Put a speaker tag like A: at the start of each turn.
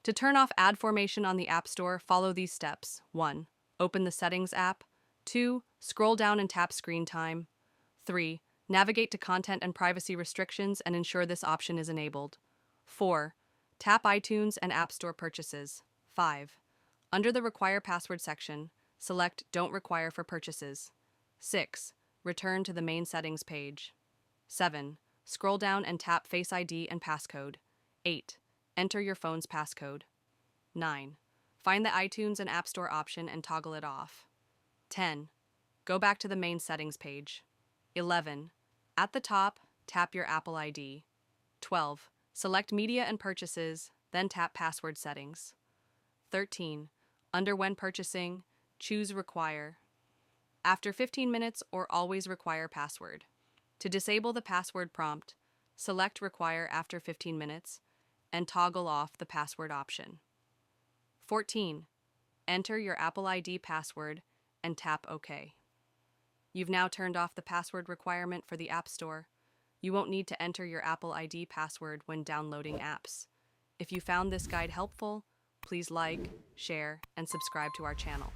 A: To turn off ad formation on the App Store, follow these steps. 1. Open the Settings app. 2. Scroll down and tap Screen Time. 3. Navigate to Content and Privacy Restrictions and ensure this option is enabled. 4. Tap iTunes and App Store purchases. 5. Under the Require Password section, select Don't Require for Purchases. 6. Return to the main settings page. 7. Scroll down and tap Face ID and Passcode. 8. Enter your phone's passcode. 9. Find the iTunes and App Store option and toggle it off. 10. Go back to the main settings page. 11. At the top, tap your Apple ID. 12. Select Media and Purchases, then tap Password Settings. 13. Under When Purchasing, choose Require. After 15 minutes or always require password. To disable the password prompt, select Require after 15 minutes and toggle off the password option. 14. Enter your Apple ID password and tap OK. You've now turned off the password requirement for the App Store. You won't need to enter your Apple ID password when downloading apps. If you found this guide helpful, please like, share, and subscribe to our channel.